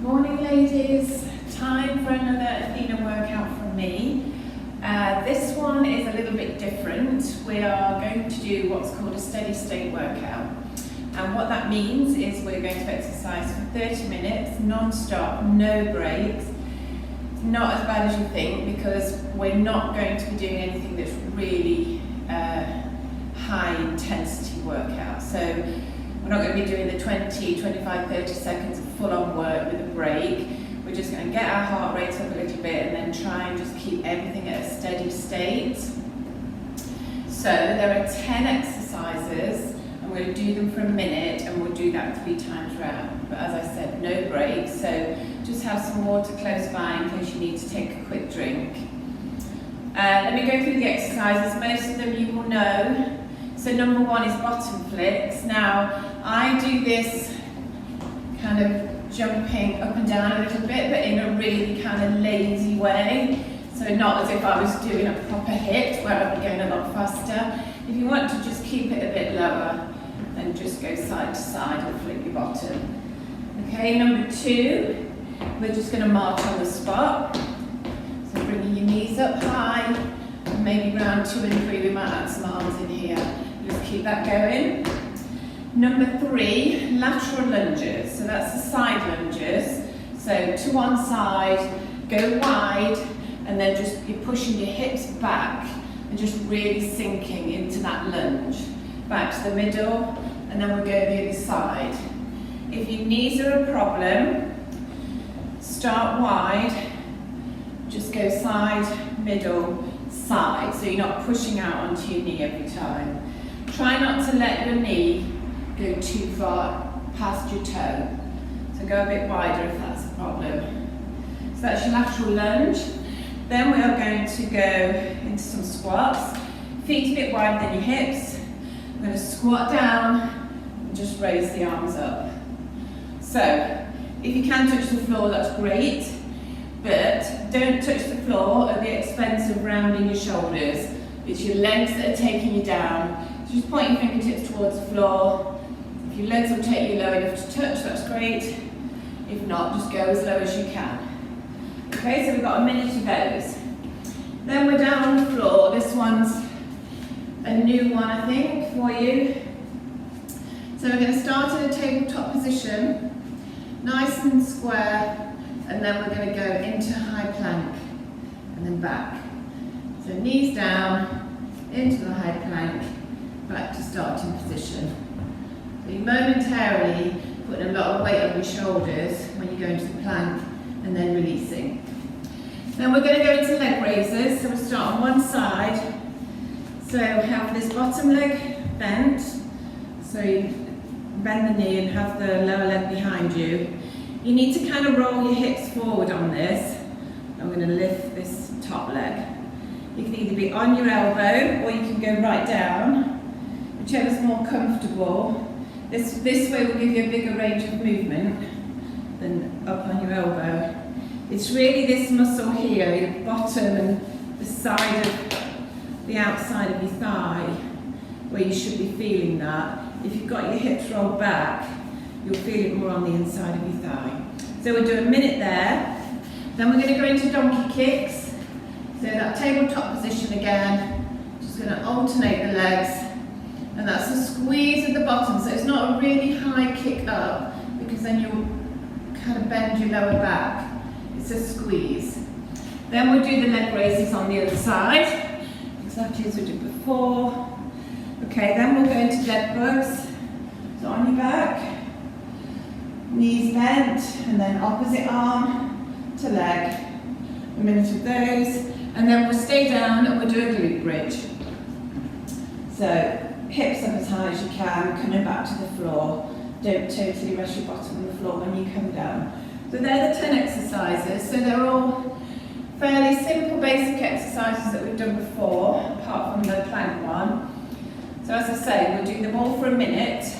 Morning ladies, time for another Athena workout from me. This one is a little bit different. We are going to do what's called a steady state workout. And what that means is we're going to exercise for 30 minutes, non-stop, no breaks. Not as bad as you think, because we're not going to be doing anything that's really high intensity workout. So we're not going to be doing the 20, 25, 30 seconds of full-on work with a break. We're just going to get our heart rate up a little bit and then try and just keep everything at a steady state. So there are 10 exercises and we're going to do them for a minute, and we'll do that 3 times round. But as I said, no breaks, so just have some water close by in case you need to take a quick drink. Let me go through the exercises. Most of them you will know. So number 1 is bottom flicks. Now, I do this kind of jumping up and down a little bit, but in a really kind of lazy way. So not as if I was doing a proper hit where I'd be going a lot faster. If you want to just keep it a bit lower, then just go side to side and flip your bottom. Okay, number 2, we're just going to march on the spot. So bringing your knees up high, and maybe round 2 and 3, we might add some arms in here. Just keep that going. Number 3, lateral lunges. So that's the side lunges. So to one side, go wide, and then just you're pushing your hips back and just really sinking into that lunge. Back to the middle, and then we'll go the other side. If your knees are a problem, start wide, just go side, middle, side, so you're not pushing out onto your knee every time. Try not to let your knee go too far past your toe. So go a bit wider if that's a problem. So that's your lateral lunge. Then we are going to go into some squats. Feet a bit wider than your hips. I'm going to squat down and just raise the arms up. So if you can touch the floor, that's great. But don't touch the floor at the expense of rounding your shoulders. It's your legs that are taking you down. So just point your fingertips towards the floor. If your legs will take you low enough to touch, that's great. If not, just go as low as you can. Okay, so we've got a minute of those. Then we're down on the floor. This one's a new one, I think, for you. So we're going to start in a tabletop position, nice and square, and then we're going to go into high plank and then back. So knees down, into the high plank, back to starting position. So you're momentarily putting a lot of weight on your shoulders when you go into the plank and then releasing. Then we're going to go into leg raises. So we'll start on one side. So have this bottom leg bent. So you bend the knee and have the lower leg behind you. You need to kind of roll your hips forward on this. I'm going to lift this top leg. You can either be on your elbow or you can go right down, whichever's more comfortable. This way will give you a bigger range of movement than up on your elbow. It's really this muscle here, your bottom and the side of the outside of your thigh, where you should be feeling that. If you've got your hips rolled back, you'll feel it more on the inside of your thigh. So we'll do a minute there. Then we're going to go into donkey kicks. So that tabletop position again. Just going to alternate the legs. And that's a squeeze at the bottom. So it's not a really high kick up, because then you'll kind of bend your lower back. It's a squeeze. Then we'll do the leg raises on the other side, exactly as we did before. Okay, then we'll go into dead bugs. So on your back, knees bent, and then opposite arm to leg. A minute of those, and then we'll stay down and we'll do a glute bridge. So hips up as high as you can, coming back to the floor. Don't totally rest your bottom on the floor when you come down. So they're the 10 exercises. So they're all fairly simple, basic exercises that we've done before, apart from the plank one. So as I say, we'll do them all for a minute,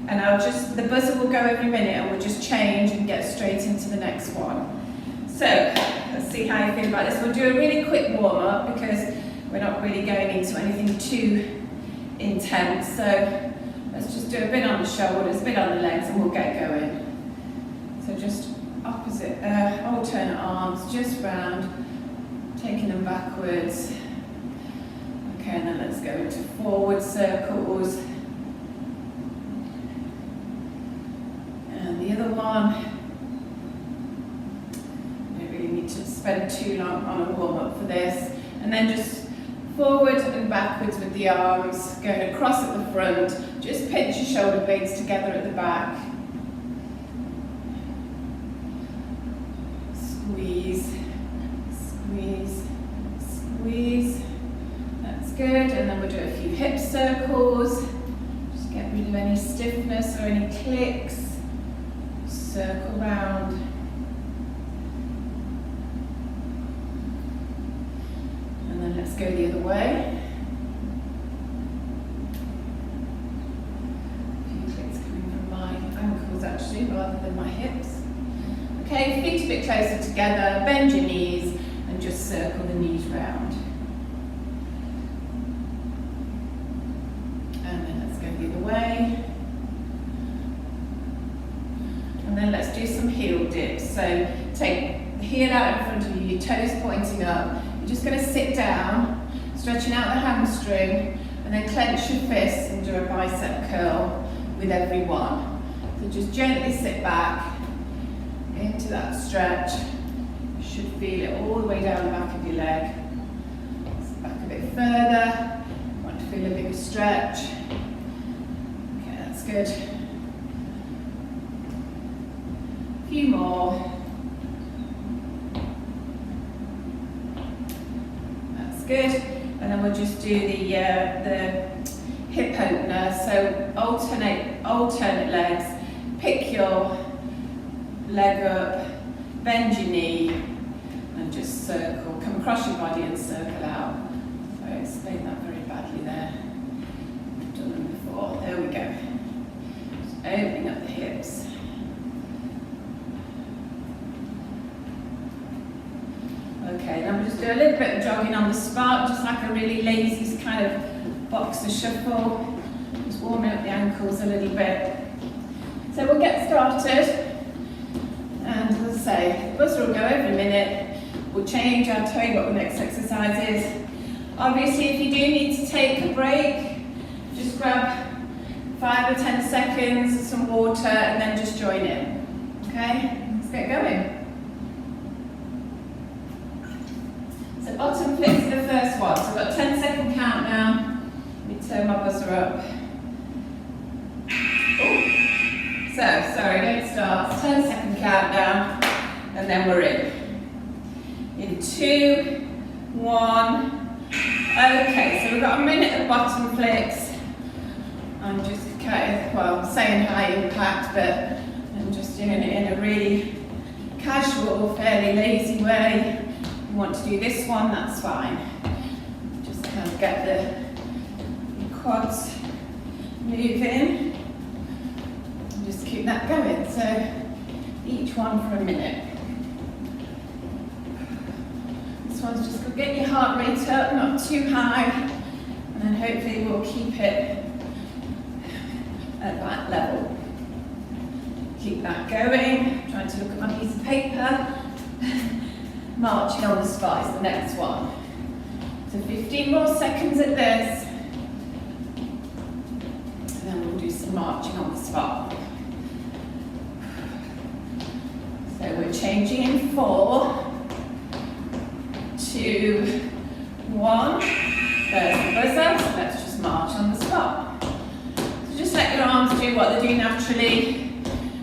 and the buzzer will go every minute, and we'll just change and get straight into the next one. So let's see how you feel about this. We'll do a really quick warm-up because we're not really going into anything too intense. So let's just do a bit on the shoulders, a bit on the legs, and we'll get going. So just arms just round, taking them backwards. Okay, and then let's go into forward circles. And the other one, you don't really need to spend too long on a warm-up for this. And then just forward and backwards with the arms, going across at the front. Just pinch your shoulder blades together at the back. Squeeze, squeeze, squeeze. That's good. And then we'll do a few hip circles. Just get rid of any stiffness or any clicks. Circle round. And then let's go the other way. A few clicks coming from my ankles actually, rather than my hips. Okay, feet a bit closer together, bend your knees and just circle the knees round. And then let's go the other way. And then let's do some heel dips. So take the heel out in front of you, your toes pointing up. You're just going to sit down, stretching out the hamstring, and then clench your fists and do a bicep curl with every one. So just gently sit back into that stretch. You should feel it all the way down the back of your leg. Sit back a bit further. You want to feel a bigger stretch. Okay, that's good. A few more. That's good. And then we'll just do the hip opener. So alternate legs. Pick your leg up, bend your knee, and just circle. Come across your body and circle out. So I explained that very badly there. I've done them before. There we go. Just opening up the hips. Okay, then we'll just do a little bit of jogging on the spot, just like a really lazy kind of boxer shuffle. Just warming up the ankles a little bit. So we'll get started. And as I say, the buzzer will go every minute. We'll change, I'll tell you what the next exercise is. Obviously, if you do need to take a break, just grab 5 or 10 seconds, some water, and then just join in. Okay, let's get going. So bottom flips are the first one. So I've got a 10-second count now. Let me turn my buzzer up. Ooh. So, sorry, don't start. 10-second countdown, and then we're in. In 2, 1. Okay, so we've got a minute of bottom flicks. I'm just saying high impact, but I'm just doing it in a really casual, fairly lazy way. If you want to do this one, that's fine. Just kind of get the quads moving. Just keep that going. So each one for a minute. This one's just going to get your heart rate up, not too high, and then hopefully we'll keep it at that level. Keep that going. Trying to look at my piece of paper. Marching on the spot is the next one. So 15 more seconds at this, and then we'll do some marching on the spot. So we're changing in 4, 2, 1. There's the buzzer. So let's just march on the spot. So just let your arms do what they do naturally.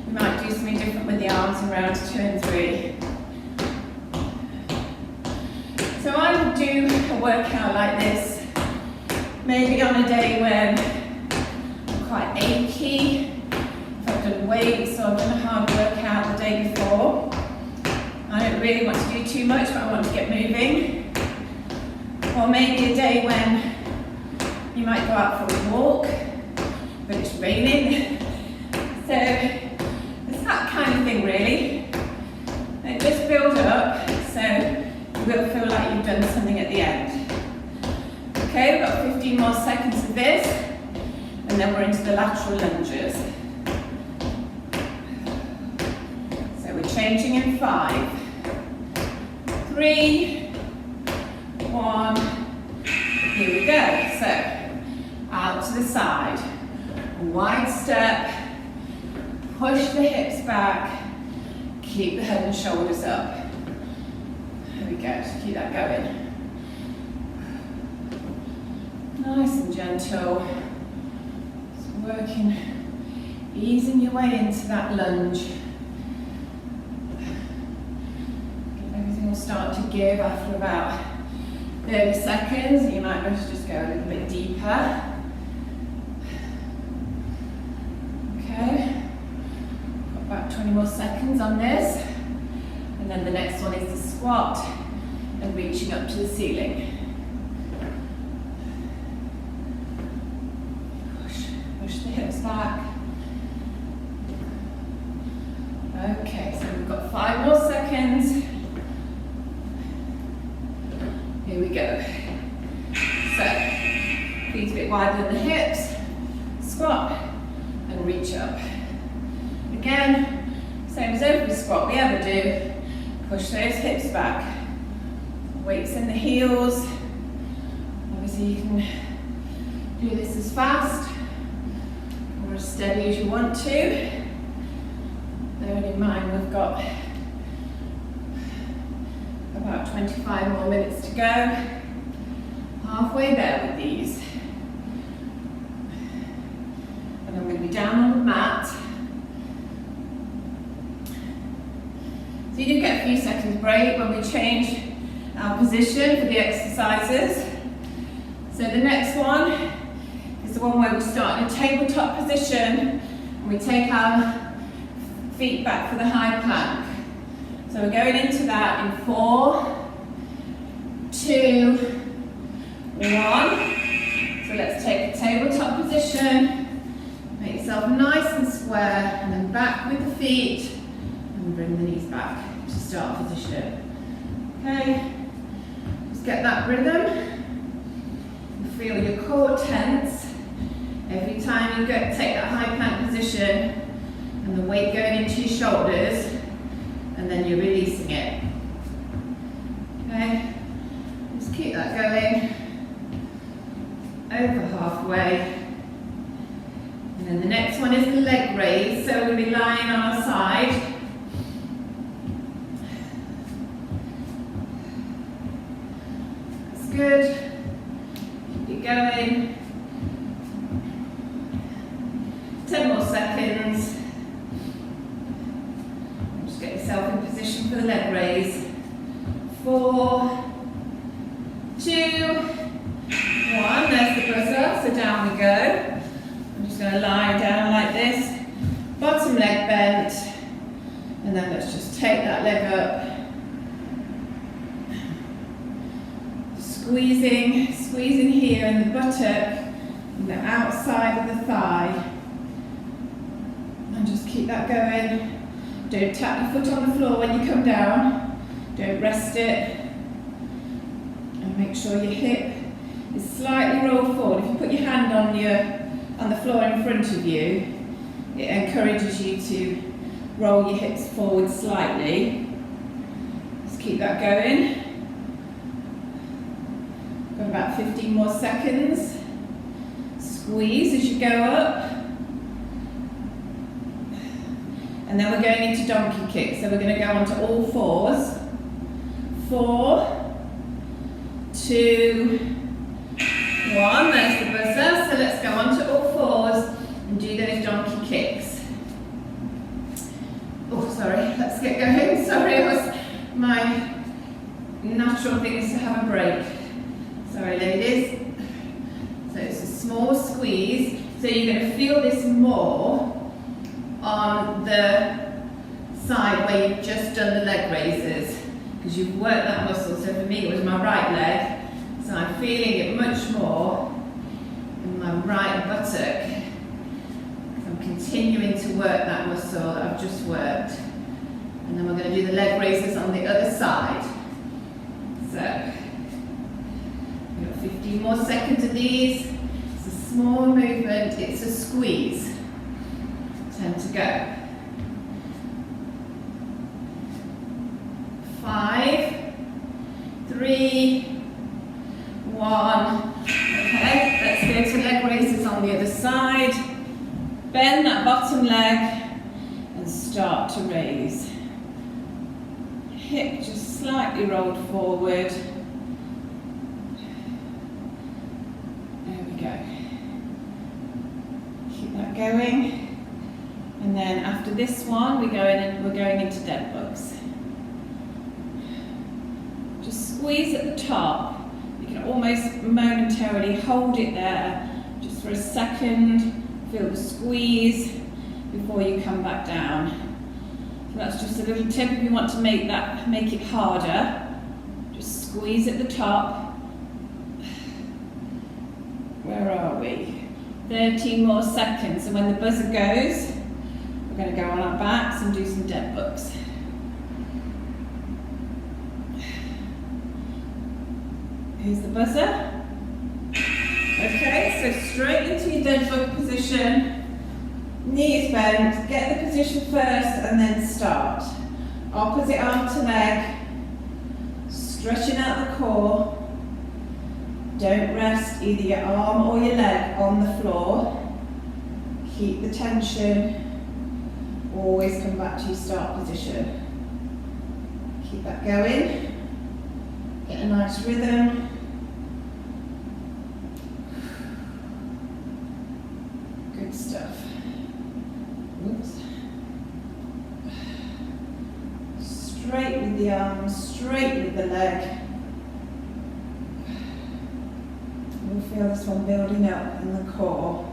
We might do something different with the arms in rounds 2 and 3. So I would do a workout like this, maybe on a day when I'm quite achy. If I've done weights or I've done a hard workout the day before. I don't really want to do too much, but I want to get moving. Or maybe a day when you might go out for a walk, but it's raining. So it's that kind of thing really. And just build up so you will feel like you've done something at the end. Okay, we've got 15 more seconds of this, and then we're into the lateral lunges. So we're changing in 5, 3, 1, here we go. So, out to the side, wide step, push the hips back, keep the head and shoulders up. There we go, just keep that going. Nice and gentle, just working, easing your way into that lunge. Everything will start to give after about 30 seconds. You might just go a little bit deeper. Okay, got about 20 more seconds on this. And then the next one is the squat and reaching up to the ceiling. Push the hips back. Okay, so we've got 5 more seconds. Here we go. So, feet a bit wider than the hips, squat, and reach up. Again, same as every squat we ever do, push those hips back. Weights in the heels. Obviously you can do this as fast or as steady as you want to. Bearing in mind we've got about 25 more minutes to go. Halfway there with these. And I'm going to be down on the mat. So you do get a few seconds break when we change our position for the exercises. So the next one is the one where we start in a tabletop position and we take our feet back for the high plank. So we're going into that in 4, 2, 1. So let's take a tabletop position, make yourself nice and square, and then back with the feet, and bring the knees back to start position. Okay, just get that rhythm. Feel your core tense every time you take that high plank position, and the weight going into your shoulders, and then you're releasing it. Okay, just keep that going. Over halfway. And then the next one is the leg raise, so we're going to be lying on our side. That's good. Keep going. 10 more seconds. Just get yourself in position for the leg raise. 4, 2, 1. There's the buzzer, so down we go. I'm just going to lie down like this. Bottom leg bent. And then let's just take that leg up. Squeezing here in the buttock and the outside of the thigh. And just keep that going. Don't tap your foot on the floor when you come down. Don't rest it. And make sure your hip is slightly rolled forward. If you put your hand on the floor in front of you, it encourages you to roll your hips forward slightly. Just keep that going. Got about 15 more seconds. Squeeze as you go up. And then we're going into donkey kick. So we're going to go onto all fours. 4, 2, 1. There's the buzzer. So let's go onto all fours and do those donkey kicks. Oh, sorry. Let's get going. Sorry, my natural thing is to have a break. Sorry, ladies. So it's a small squeeze. So you're going to feel this more on the side where you've just done the leg raises, because you've worked that muscle. So for me, it was my right leg. So I'm feeling it much more in my right buttock. I'm continuing to work that muscle that I've just worked. And then we're going to do the leg raises on the other side. So, we've got 15 more seconds of these. It's a small movement, it's a squeeze. 10 to go. 5, bottom leg and start to raise. Hip just slightly rolled forward. There we go. Keep that going. And then after this one, we're going into dead bugs. Just squeeze at the top. You can almost momentarily hold it there, just for a second. Feel the squeeze before you come back down. So that's just a little tip if you want to make it harder. Just squeeze at the top. Where are we? 30 more seconds. So when the buzzer goes, we're going to go on our backs and do some dead bugs. Here's the buzzer. Okay, so straight into your dead bug position. Knees bent. Get the position first and then start. Opposite arm to leg. Stretching out the core. Don't rest either your arm or your leg on the floor. Keep the tension. Always come back to your start position. Keep that going. Get a nice rhythm. Good stuff. Oops. Straight with the arms, straight with the leg. We'll feel this one building up in the core.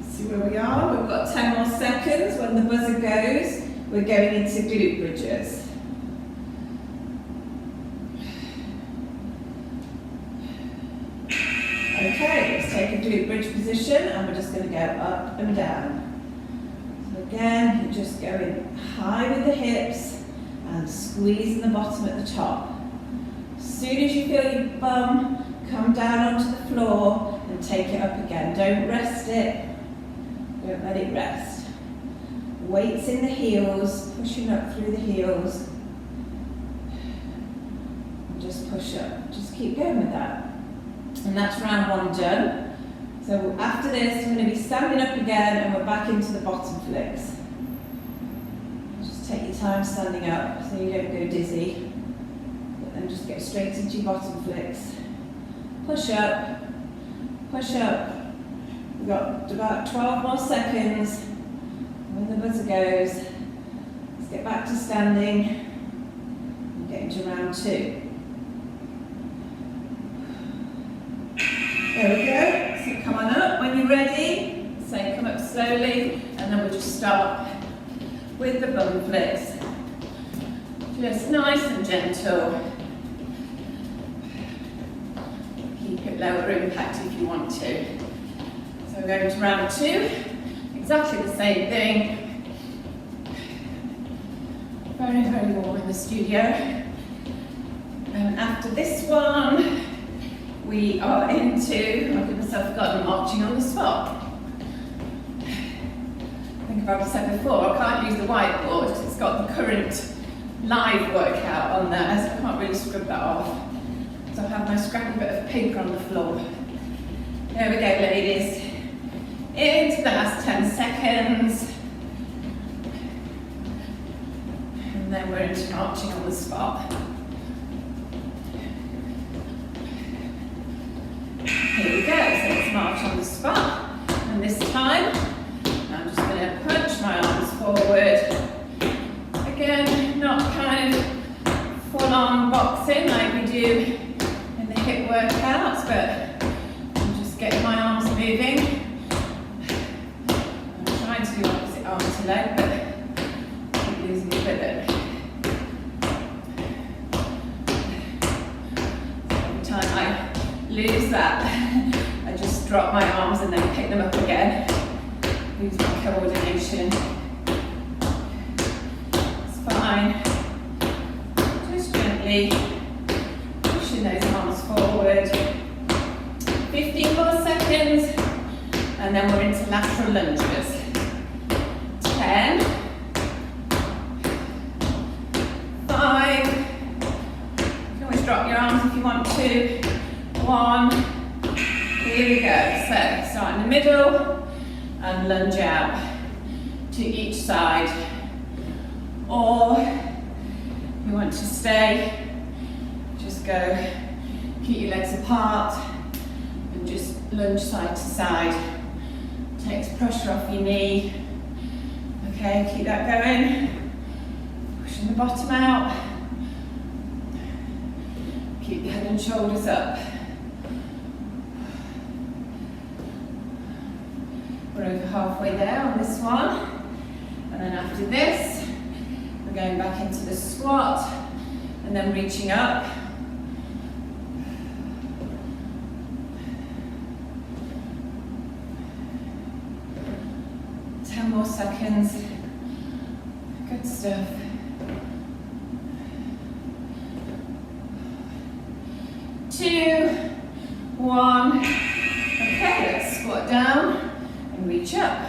See where we are? We've got 10 more seconds. When the buzzer goes, we're going into glute bridges. Okay, let's take a glute bridge position and we're just going to go up and down. So again, you're just going high with the hips and squeezing the bottom at the top. As soon as you feel your bum come down onto the floor and take it up again. Don't rest it. Don't let it rest. Weights in the heels, pushing up through the heels. And just push up. Just keep going with that. And that's round one done. So after this, we're going to be standing up again and we're back into the bottom flicks. Just take your time standing up so you don't go dizzy. But then just get straight into your bottom flicks. Push up, push up. We've got about 12 more seconds. When the buzzer goes, let's get back to standing and get into round two. There we go. So come on up when you're ready. So come up slowly and then we'll just start with the bum flicks. Just nice and gentle. Keep it lower impact if you want to. So we're going to round two. Exactly the same thing. Very, very warm in the studio. And after this one, we are into, I've given myself forgotten, marching on the spot. I think I've already said before, I can't use the whiteboard because it's got the current live workout on there, so I can't really scrub that off. So I have my scrappy bit of paper on the floor. There we go, ladies. Into the last 10 seconds. And then we're into marching on the spot. Here we go, so let's march on the spot. And this time, I'm just going to punch my arms forward. Again, not kind of full-on boxing like we do in the hip workouts, but I'm just getting my arms moving. I'm trying to do opposite arm to leg, but I keep losing the rhythm. Every time I lose that, I just drop my arms and then pick them up again. Lose my coordination. It's fine. Just gently pushing those arms forward. 15 more seconds, and then we're into lateral lunges. 10, 5, you can always drop your arms if you want to. 1, here we go. So start in the middle and lunge out to each side. Or you want to stay, just go, keep your legs apart and just lunge side to side. Takes pressure off your knee. Okay, keep that going. Pushing the bottom out. Keep your head and shoulders up. We're over halfway there on this one. And then after this, we're going back into the squat and then reaching up. More seconds. Good stuff. 2, 1. Okay, let's squat down and reach up.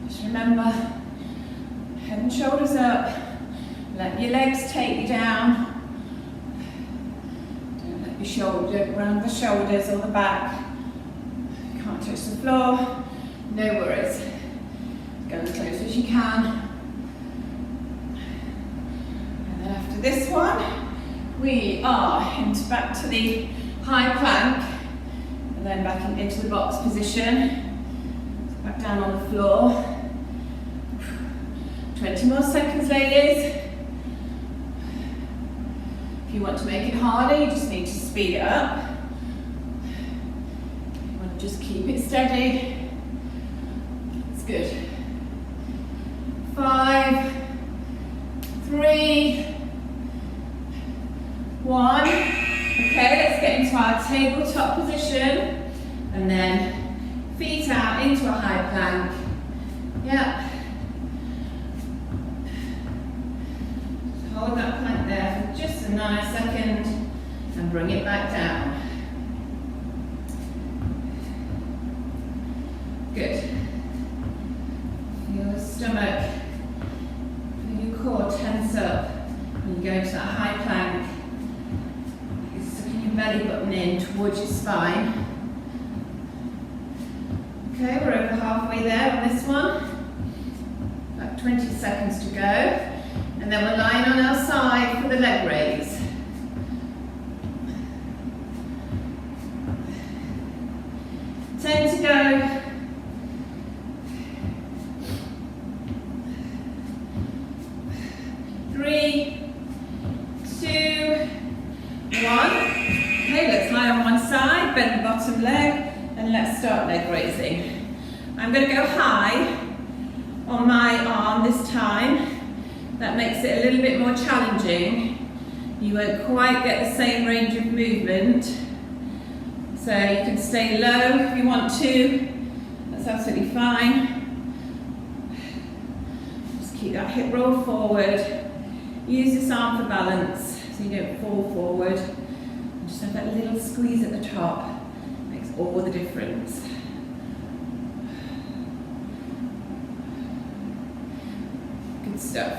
Just remember, head and shoulders up. Let your legs take you down. Don't let your shoulder around the shoulders or the back. Can't touch the floor, no worries. Go as close as you can. And then after this one, we are back to the high plank, and then back into the box position. Back down on the floor. 20 more seconds, ladies. If you want to make it harder, you just need to speed it up. Just keep it steady. It's good. 5, 3, 1. Okay, let's get into our tabletop position. And then feet out into a high plank. Yep. Hold that plank there for just a nanosecond and bring it back down. Good. Feel the stomach, feel your core tense up when you go into that high plank. You're sucking your belly button in towards your spine. Okay, we're over halfway there on this one. About 20 seconds to go. And then we're lying on our side for the leg raise. To go. 3, 2, 1. Okay, let's lie on one side, bend the bottom leg, and let's start leg raising. I'm going to go high on my arm this time. That makes it a little bit more challenging. You won't quite get the same range of movement. So you can stay low if you want to. That's absolutely fine. Just keep that hip roll forward. Use this arm for balance so you don't fall forward. And just have that little squeeze at the top. Makes all the difference. Good stuff.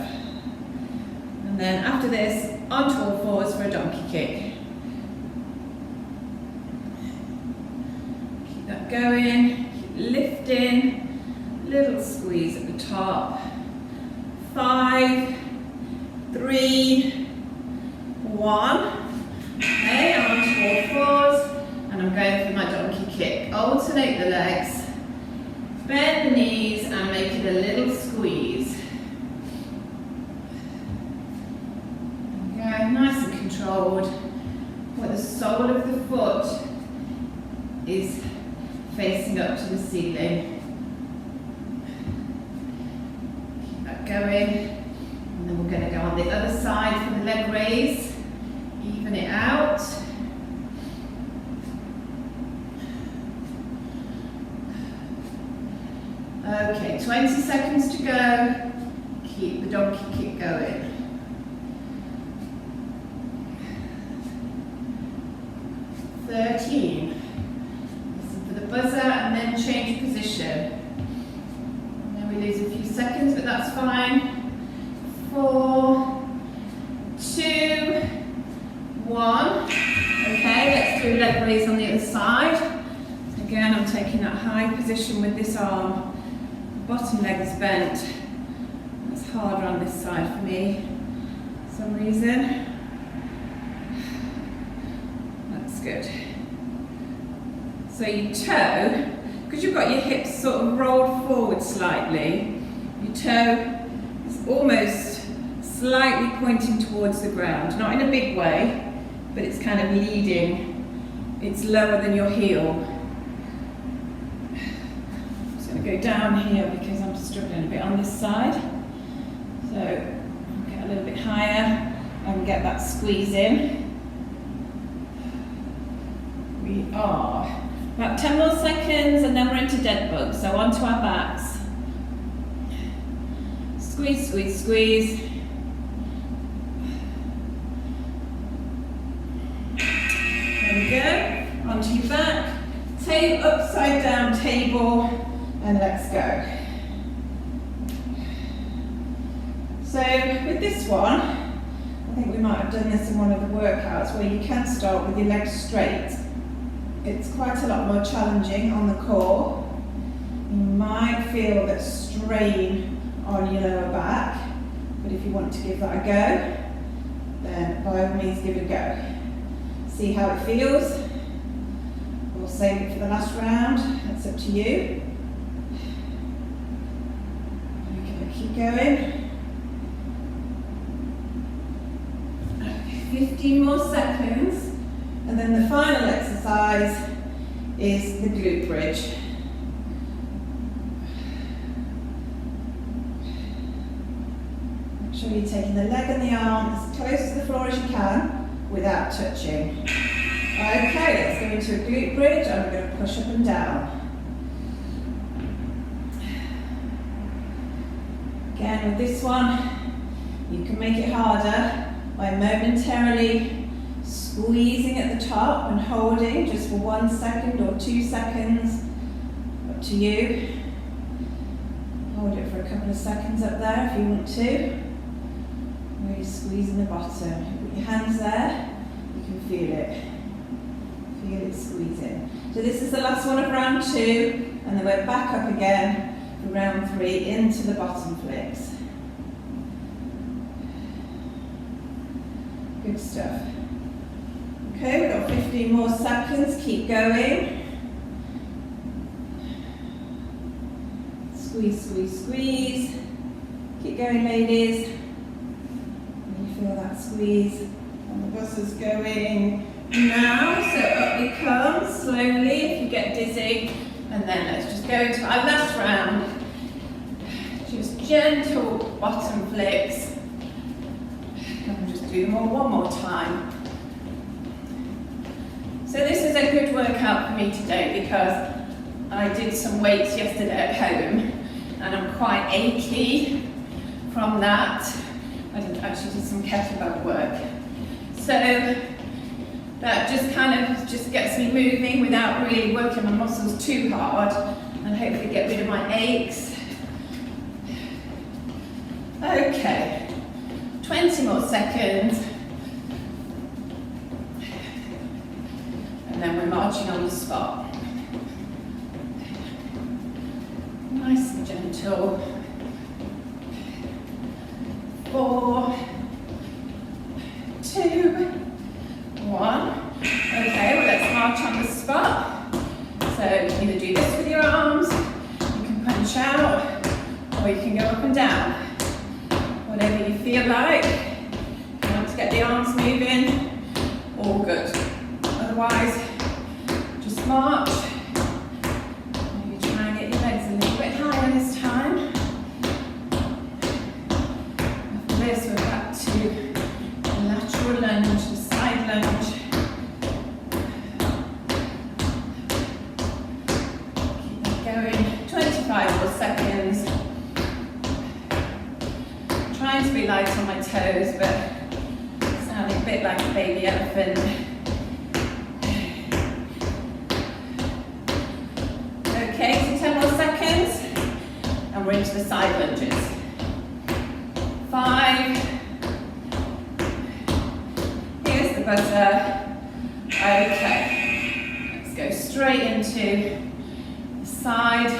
And then after this, onto all fours for a donkey kick. Keep that going, keep lifting, little squeeze at the top. 5, 3, 1. Okay, I'm onto all fours, and I'm going for my donkey kick. Alternate the legs, bend the knees, and make it a little squeeze. Okay, nice and controlled, where the sole of the foot is facing up to the ceiling. Keep that going. And then we're going to go on the other side for the leg raise. Even it out. Okay, 20 seconds to go. Keep the donkey kick going. 13. Listen for the buzzer and then change position. And then we lose a few seconds, but that's fine. 4, 2, 1. Okay, let's do leg raise on the other side. position with this arm. The bottom leg is bent. It's harder on this side for me for some reason. That's good. So you toe, because you've got your hips sort of rolled forward slightly, your toe is almost slightly pointing towards the ground, not in a big way, but it's kind of leading. It's lower than your heel. I'm just going to go down here because I'm struggling a bit on this side. So I'll get a little bit higher and get that squeeze in. We are about 10 more seconds and then we're into dead bug. So onto our backs. Squeeze, squeeze, squeeze. There we go. Onto your back. Upside down table and let's go. So with this one, I think we might have done this in one of the workouts where you can start with your legs straight. It's quite a lot more challenging on the core. You might feel that strain on your lower back, but if you want to give that a go, then by all means give it a go. See how it feels. We'll save it for the last round. That's up to you. Okay, keep going. 15 more seconds, and then the final exercise is the glute bridge. Make sure you're taking the leg and the arm as close to the floor as you can without touching. Okay, let's go into a glute bridge and we're going to push up and down. Again, with this one, you can make it harder by momentarily squeezing at the top and holding just for 1 second or 2 seconds. Up to you. Hold it for a couple of seconds up there if you want to. Really squeezing the bottom. Put your hands there, you can feel it. Feel it squeezing. So this is the last one of round 2, and then we're back up again for round 3 into the bottom flicks. Good stuff. Okay, we've got 15 more seconds, keep going. Squeeze, squeeze, squeeze. Keep going, ladies. You feel that squeeze. And the bus is going now, so up we come, slowly if you get dizzy. And then let's just go into our last round. Just gentle bottom flicks. And we'll just do them all one more time. So this is a good workout for me today because I did some weights yesterday at home and I'm quite achy from that. I actually did some kettlebell work. So that just kind of gets me moving without really working my muscles too hard and hopefully get rid of my aches. Okay, 20 more seconds. And then we're marching on the spot. Nice and gentle. 4, 2, 1. Okay, well let's march on the spot. So you can either do this with your arms, you can punch out, or you can go up and down. Whatever you feel like. If you want to get the arms moving, all good. Otherwise, just march. Maybe try and get your legs a little bit higher this time. After this, we're back to the lateral lunge, the side lunge. Keep that going. 25 more seconds. I'm trying to be light on my toes, but sounding a bit like a baby elephant. Okay, so 10 more seconds, and we're into the side lunges. 5, here's the buzzer. Okay, let's go straight into the side,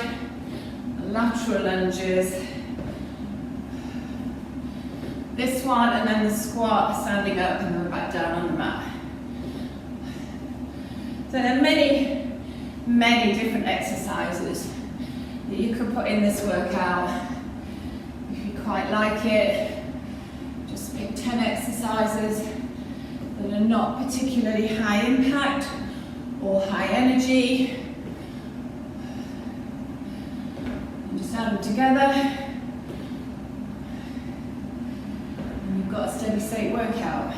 lateral lunges. This one, and then the squat, standing up and then back down on the mat. So there are many, many different exercises that you could put in this workout. If you quite like it, just pick 10 exercises that are not particularly high impact or high energy. And just add them together. And you've got a steady state workout.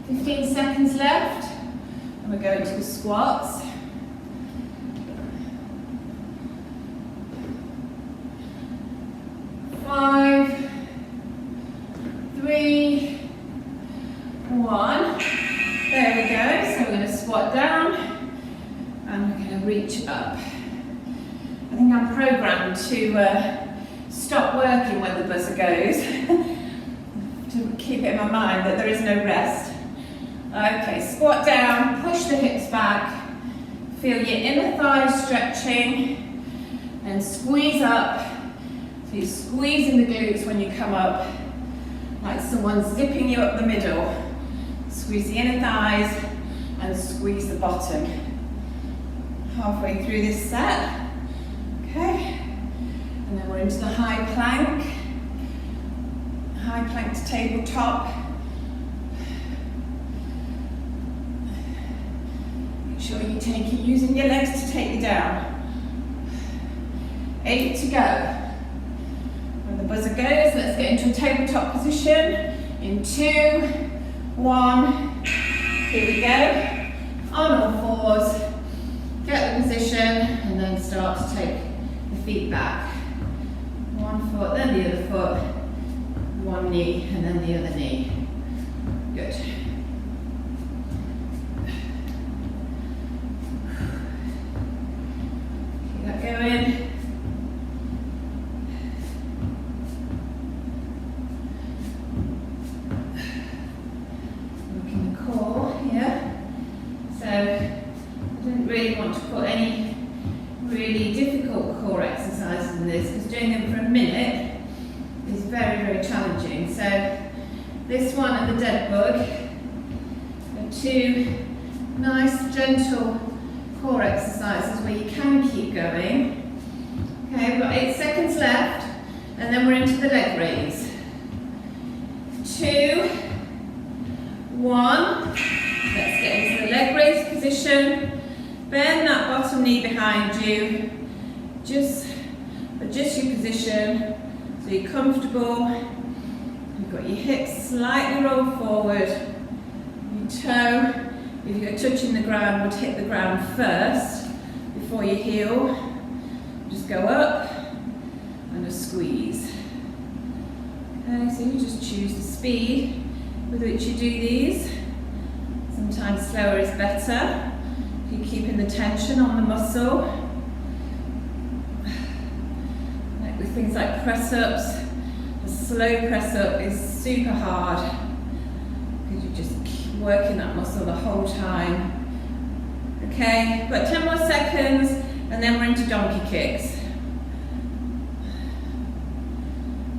15 seconds left, and we're going to the squats. Five, three, one. There we go. So we're going to squat down, and we're going to reach up. I think I'm programmed to stop working when the buzzer goes, to keep it in my mind that there is no rest. Okay, squat down, push the hips back, feel your inner thighs stretching, and squeeze up. So you're squeezing the glutes when you come up, like someone's zipping you up the middle. Squeeze the inner thighs and squeeze the bottom. Halfway through this set, okay, and then we're into the high plank to tabletop. Make sure you're using your legs to take you down. 8 to go. When the buzzer goes, let's get into a tabletop position. In 2, 1. Here we go. On all fours. Get the position and then start to take the feet back. One foot, then the other foot. One knee and then the other knee. Good. Going. Working the core here. So I didn't really want to put any really difficult core exercises in this because doing them for a minute is very, very challenging. So this one and the dead bug are two nice, gentle core exercises where you can keep going. Okay, we've got 8 seconds left, and then we're into the leg raise. 2, 1. Let's get into the leg raise position. Bend that bottom knee behind you. Just adjust your position so you're comfortable. You've got your hips slightly rolled forward. Your toe, if you're touching the ground, would hit the ground first before your heel. Just go up and a squeeze. Okay, so you just choose the speed with which you do these. Sometimes slower is better. If you're keeping the tension on the muscle. Like with things like press-ups, a slow press-up is super hard because you just keep working that muscle the whole time. Okay, got 10 more seconds and then we're into donkey kicks.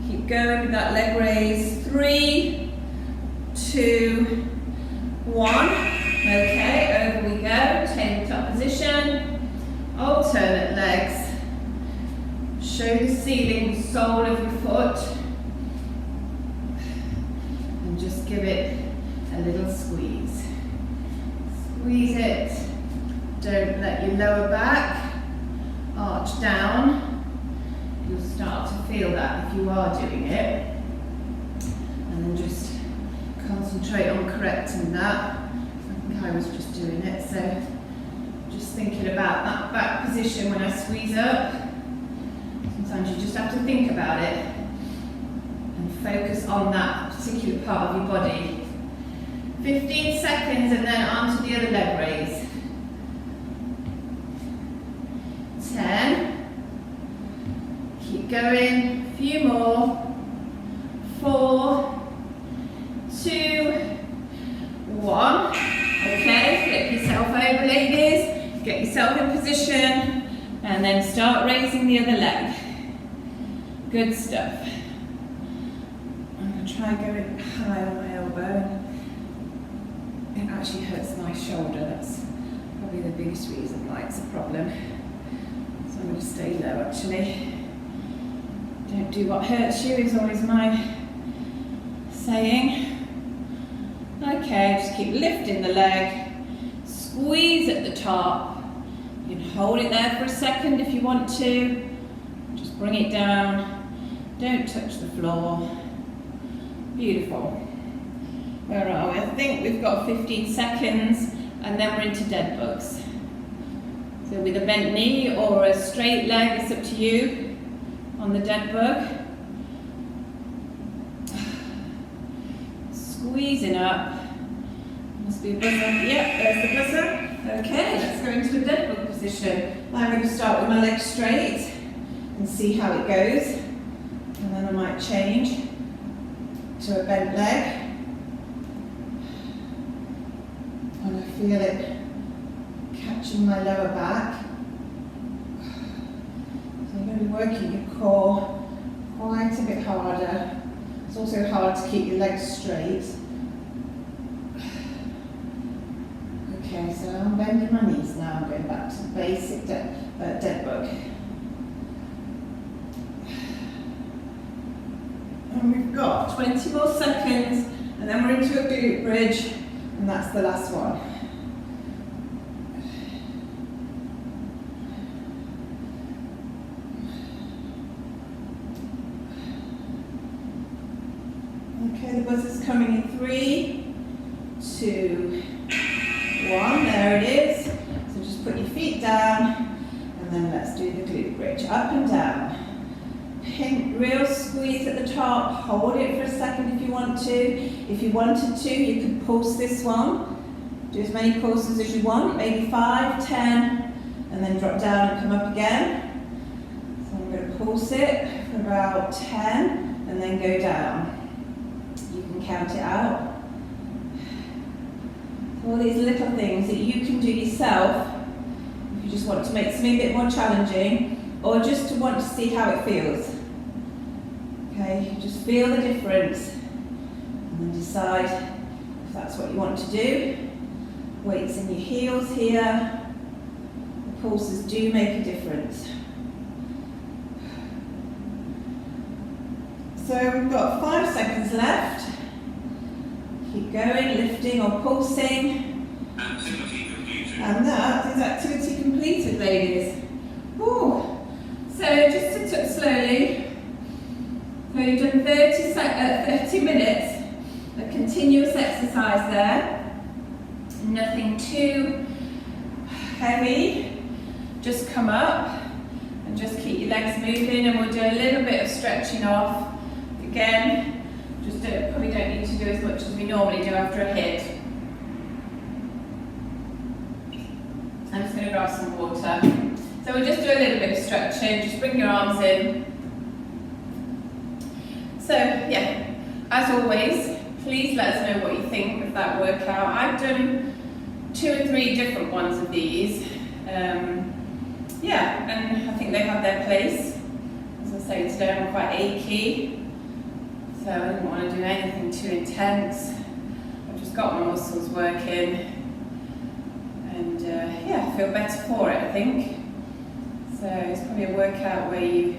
Keep going with that leg raise. 3, 2, 1. Okay, over we go. Tabletop position. Alternate legs. Show the ceiling, the sole of your foot. And just give it a little squeeze. Squeeze it. Don't let your lower back arch down. You'll start to feel that if you are doing it. And then just concentrate on correcting that. I think I was just doing it, so just thinking about that back position when I squeeze up. Sometimes you just have to think about it and focus on that particular part of your body. 15 seconds and then onto the other leg raise. 10. Keep going. A few more. 4, 2, 1. Okay, flip yourself over, ladies. Get yourself yourself in position and then start raising the other leg. Good stuff. I'm going to try and go high on my elbow. It actually hurts my shoulder. That's probably the biggest reason why it's a problem. So I'm going to stay low actually. Don't do what hurts you is always my saying. Okay, just keep lifting the leg. Squeeze at the top. You can hold it there for a second if you want to. Just bring it down. Don't touch the floor. Beautiful. Where are we? I think we've got 15 seconds and then we're into dead bugs. So with a bent knee or a straight leg, it's up to you on the dead bug. Squeezing up. Must be a buzzer. Yep, there's the buzzer. Okay, let's go into a dead bug position. Now I'm going to start with my legs straight and see how it goes. And then I might change to a bent leg. And I feel it catching my lower back. So you're going to be working your core quite a bit harder. It's also hard to keep your legs straight. Okay, so I'm bending my knees now. I'm going back to the basic dead bug. And we've got 20 more seconds, and then we're into a glute bridge, and that's the last one. Okay, the buzzer's coming in 3, 2, 1. There it is. So just put your feet down, and then let's do the glute bridge. Up and down. Real squeeze at the top, hold it for a second if you want to. If you wanted to, you could pulse this one. Do as many pulses as you want, maybe 5, 10, and then drop down and come up again. So I'm going to pulse it for about 10, and then go down. You can count it out. All these little things that you can do yourself, if you just want to make something a bit more challenging, or just to want to see how it feels. Okay, just feel the difference and then decide if that's what you want to do. Weights in your heels here. The pulses do make a difference. So we've got 5 seconds left. Keep going, lifting or pulsing. Activity completed. And that is activity completed, ladies. Ooh. So just sit up slowly. So you've done 30 minutes of continuous exercise there. Nothing too heavy. Just come up and just keep your legs moving, and we'll do a little bit of stretching off. Again, just probably don't need to do as much as we normally do after a hit. I'm just going to grab some water. So we'll just do a little bit of stretching. Just bring your arms in. So yeah, as always, please let us know what you think of that workout. I've done 2 or 3 different ones of these. Yeah, and I think they have their place. As I say, today I'm quite achy, so I didn't want to do anything too intense. I've just got my muscles working, and yeah, I feel better for it, I think. So it's probably a workout where you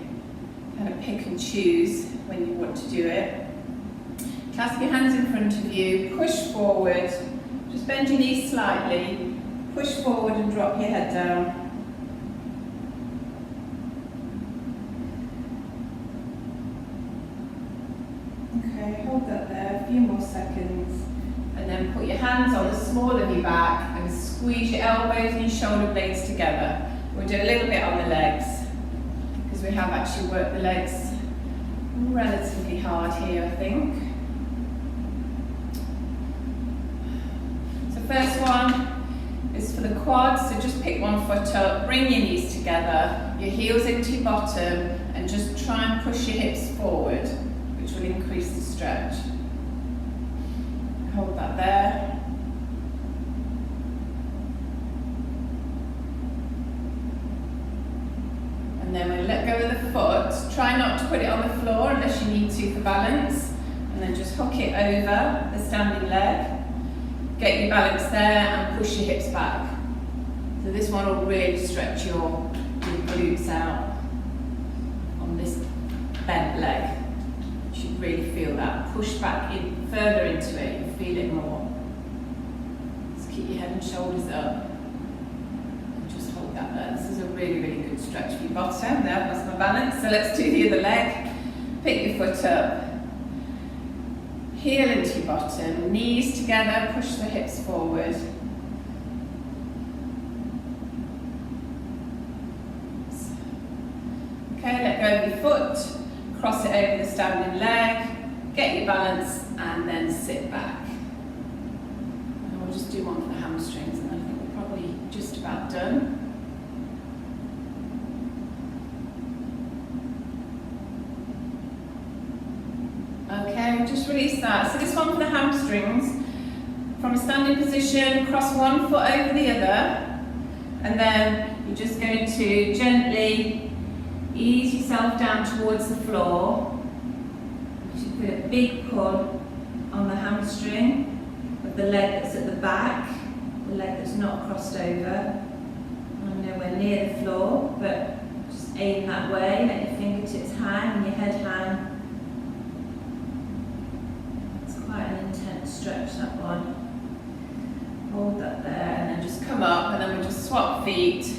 kind of pick and choose when you want to do it. Clasp your hands in front of you, push forward, just bend your knees slightly, push forward and drop your head down. Okay, hold that there, a few more seconds, and then put your hands on the small of your back and squeeze your elbows and your shoulder blades together. We'll do a little bit on the legs, because we have actually worked the legs relatively hard here, I think. So first one is for the quads, so just pick one foot up, bring your knees together, your heels into your bottom, and just try and push your hips forward, which will increase the stretch. Hold that there. let go of the foot. Try not to put it on the floor unless you need to for balance. And then just hook it over the standing leg. Get your balance there and push your hips back. So this one will really stretch your glutes out on this bent leg. You should really feel that. Push back in further into it, you feel it more. Just keep your head and shoulders up. And just hold that there. This is a really, really good stretch for your bottom. There, that's my balance. So let's do the other leg. Pick your foot up. Heel into your bottom, knees together, push the hips forward. Okay, let go of your foot, cross it over the standing leg, get your balance, and then sit back. And we'll just do one for the hamstrings, and then I think we're probably just about done. Okay, just release that. So this one for the hamstrings, from a standing position, cross one foot over the other, and then you're just going to gently ease yourself down towards the floor. You should put a big pull on the hamstring of the leg that's at the back, the leg that's not crossed over. I'm nowhere near the floor, but just aim that way, let your fingertips hang and your head hang. Quite an intense stretch, that one. Hold that there and then just come up, and then we'll just swap feet,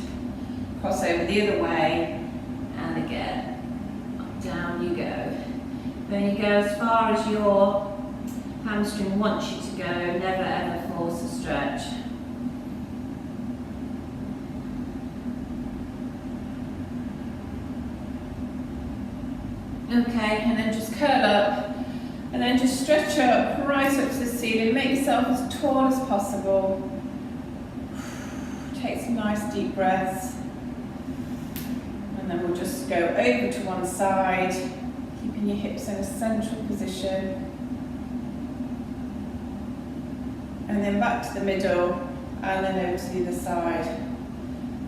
cross over the other way, and again, up, down you go. Then you go as far as your hamstring wants you to go, never ever force a stretch. Okay, and then just curl up. And then just stretch up, right up to the ceiling. Make yourself as tall as possible. Take some nice deep breaths. And then we'll just go over to one side, keeping your hips in a central position. And then back to the middle, and then over to the other side.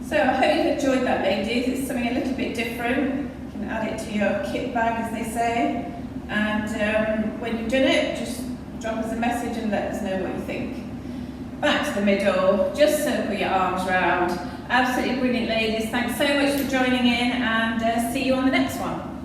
So I hope you've enjoyed that, ladies. It's something a little bit different. You can add it to your kit bag, as they say. And when you've done it, just drop us a message and let us know what you think. Back to the middle, just circle your arms round. Absolutely brilliant, ladies. Thanks so much for joining in, and see you on the next one.